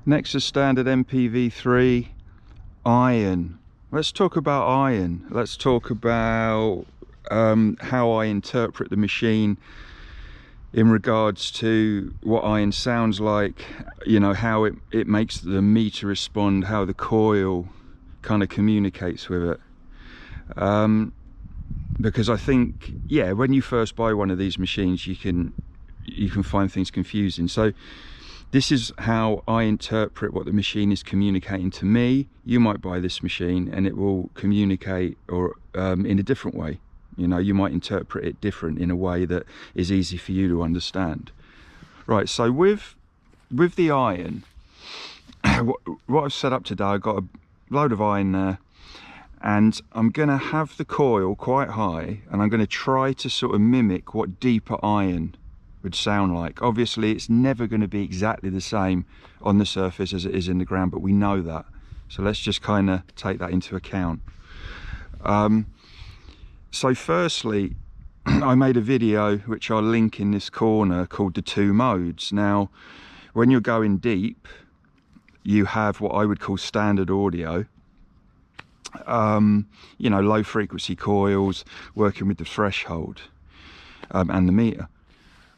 Nexus standard MPV3 iron. Let's talk about iron. Let's talk about how I interpret the machine in regards to what iron sounds like, you know, how it makes the meter respond, how the coil kind of communicates with it. Because I think, yeah, when you first buy one of these machines, you can find things confusing. So this is how I interpret what the machine is communicating to me. You might buy this machine and it will communicate or in a different way. You know, you might interpret it different in a way that is easy for you to understand. Right, so with the iron, what I've set up today, I've got a load of iron there, and I'm going to have the coil quite high, and I'm going to try to sort of mimic what deeper iron would sound like. Obviously, it's never going to be exactly the same on the surface as it is in the ground, but we know that. So let's just kind of take that into account. So firstly, I made a video which I'll link in this corner called the 2 modes. Now, when you're going deep, you have what I would call standard audio. You know, low frequency coils, working with the threshold and the meter.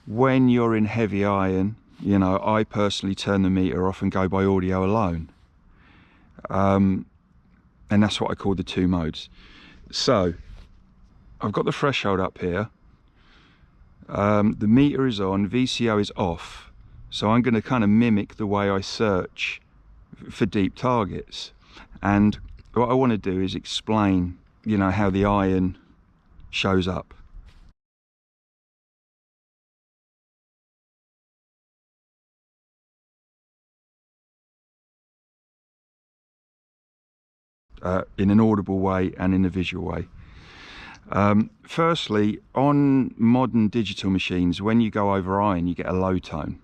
When you're in heavy iron, you know, I personally turn the meter off and go by audio alone. And that's what I call the 2 modes. So I've got the threshold up here, the meter is on, VCO is off, so I'm going to kind of mimic the way I search for deep targets. And what I want to do is explain, you know, how the iron shows up. In an audible way and in a visual way. Firstly, on modern digital machines, when you go over iron, you get a low tone.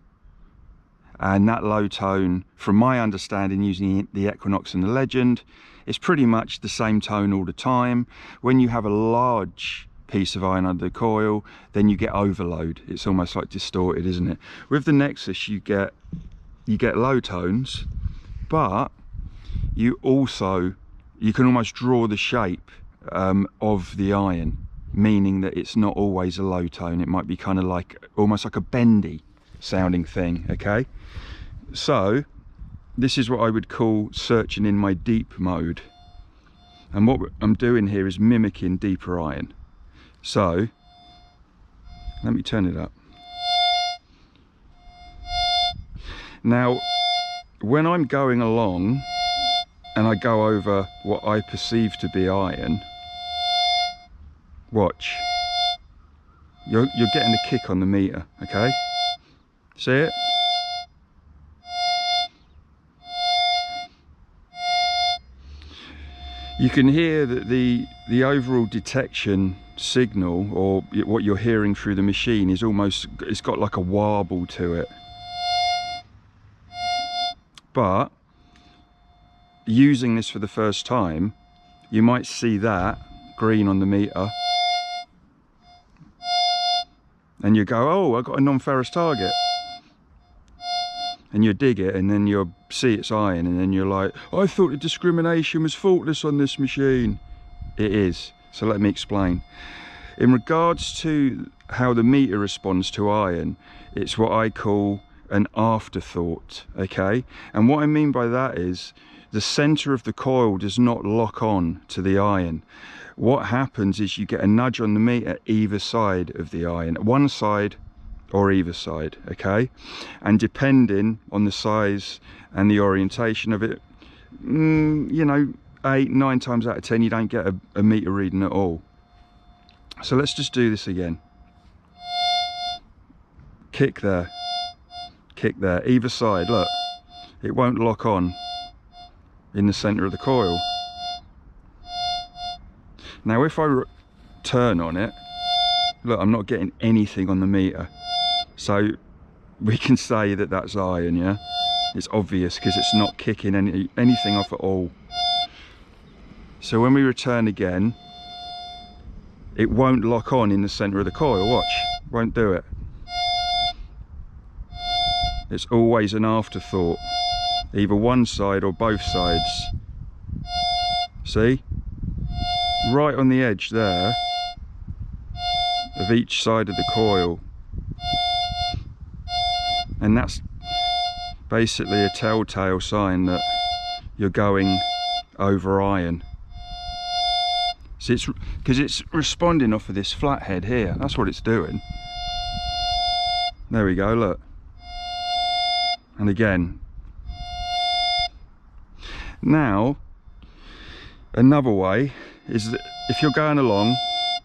And that low tone, from my understanding using the Equinox and the Legend, is pretty much the same tone all the time. When you have a large piece of iron under the coil, then you get overload. It's almost like distorted, isn't it? With the Nexus, you get low tones, but you can almost draw the shape of the iron, meaning that it's not always a low tone. It might be kind of like almost like a bendy sounding thing. Okay, so this is what I would call searching in my deep mode, and what I'm doing here is mimicking deeper iron. So let me turn it up. Now when I'm going along and I go over what I perceive to be iron, watch, you're getting a kick on the meter. Okay, see it? You can hear that the overall detection signal, or what you're hearing through the machine, is almost, it's got like a warble to it. But using this for the first time, you might see that green on the meter and you go, oh, I got a non-ferrous target, and you dig it and then you'll see it's iron, and then you're like, I thought the discrimination was faultless on this machine. It is. So let me explain. In regards to how the meter responds to iron, it's what I call an afterthought. Okay, and what I mean by that is the center of the coil does not lock on to the iron. What happens is you get a nudge on the meter either side of the iron, one side or either side. Okay, and depending on the size and the orientation of it, you know, 8-9 times out of 10 you don't get a meter reading at all. So let's just do this again. Kick there, kick there, either side. Look, it won't lock on in the center of the coil. Now if I turn on it, look, I'm not getting anything on the meter, so we can say that that's iron. Yeah, it's obvious because it's not kicking anything off at all. So when we return again, it won't lock on in the center of the coil. Watch, won't do it. It's always an afterthought. either one side or both sides. See? Right on the edge there of each side of the coil. And that's basically a telltale sign that you're going over iron. See, it's because it's responding off of this flathead here. That's what it's doing. There we go, look. And again. Now, another way is that if you're going along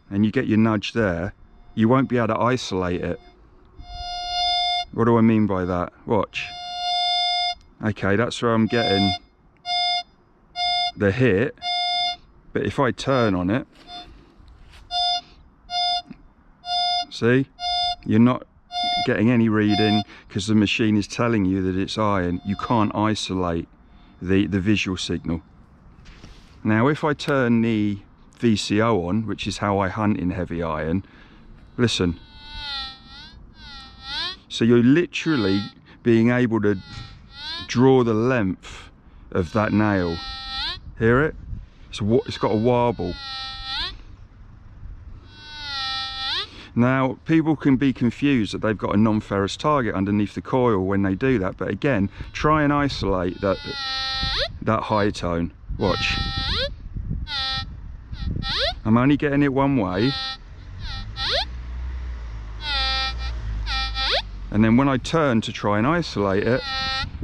and you get your nudge there, you won't be able to isolate it. What do I mean by that? Watch. Okay, that's where I'm getting the hit, but if I turn on it, see, you're not getting any reading because the machine is telling you that it's iron. You can't isolate the visual signal. Now if I turn the VCO on, which is how I hunt in heavy iron, listen. So you're literally being able to draw the length of that nail. Hear it? It's got a warble. Now people can be confused that they've got a non-ferrous target underneath the coil when they do that, but again, try and isolate that high tone. Watch. I'm only getting it one way, and then when I turn to try and isolate it,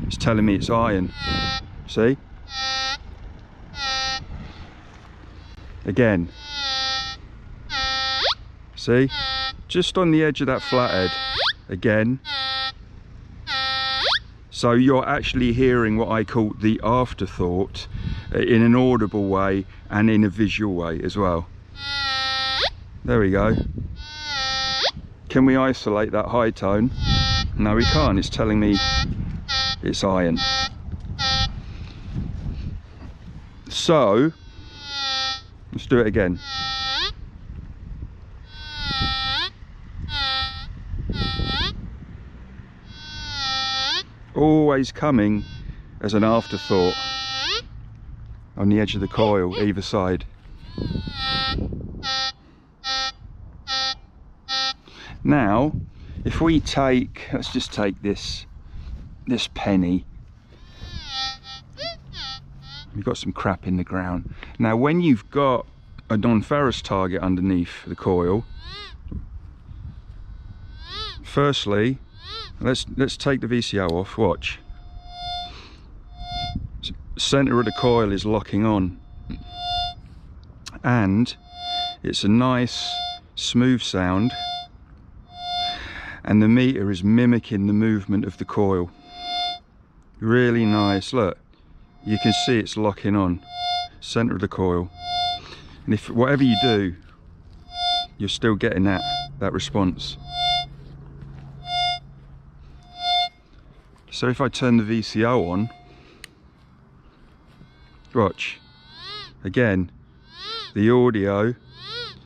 it's telling me it's iron. See? Again. See? Just on the edge of that flathead. Again. So you're actually hearing what I call the afterthought in an audible way and in a visual way as well. There we go. Can we isolate that high tone? No, we can't. It's telling me it's iron. So, let's do it again. Always coming as an afterthought on the edge of the coil, either side. Now, if we take, let's just take this penny. We've got some crap in the ground. Now, when you've got a non-ferrous target underneath the coil, firstly, let's take the VCO off. Watch. Center of the coil is locking on, and it's a nice smooth sound, and the meter is mimicking the movement of the coil. Really nice. Look, you can see it's locking on. Center of the coil, and if whatever you do, you're still getting that response. So if I turn the VCO on, watch, again, the audio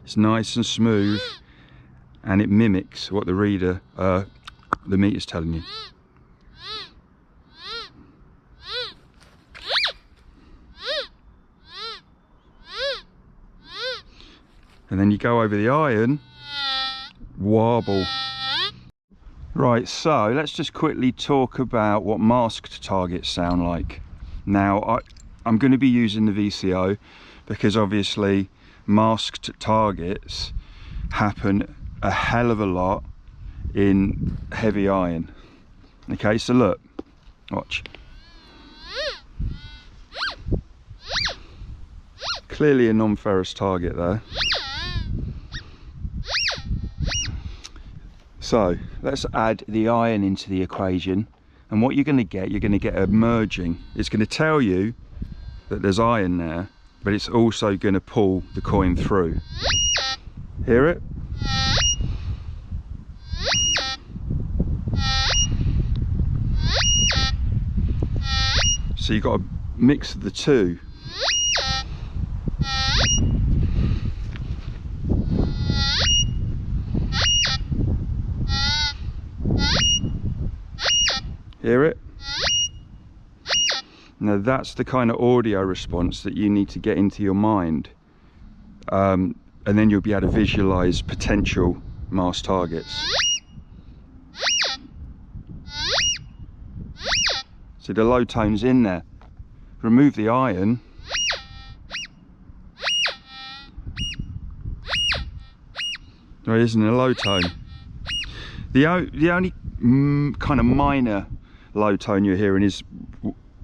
is nice and smooth, and it mimics what the reader, the meter's telling you. And then you go over the iron, warble. Right, so let's just quickly talk about what masked targets sound like. Now, I'm going to be using the VCO because obviously masked targets happen a hell of a lot in heavy iron. Okay, so look, watch. Clearly a non-ferrous target there. So let's add the iron into the equation, and what you're going to get a merging. It's going to tell you that there's iron there, but it's also going to pull the coin through. Hear it? So you've got a mix of the two. Hear it? Now that's the kind of audio response that you need to get into your mind, and then you'll be able to visualize potential mass targets. So the low tone's in there. Remove the iron. There isn't a low tone. The only kind of minor low tone you're hearing is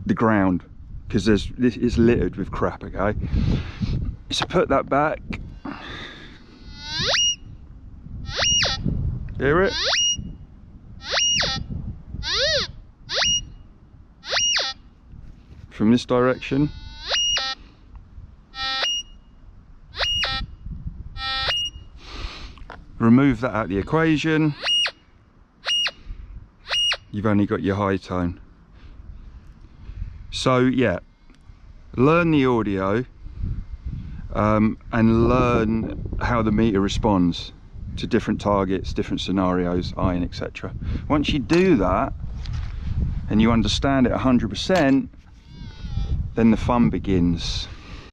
the ground, because it's littered with crap, okay? So put that back. Hear it? From this direction. Remove that out of the equation. You've only got your high tone. So yeah, learn the audio and learn how the meter responds to different targets, different scenarios, iron, etc. Once you do that and you understand it 100%, then the fun begins.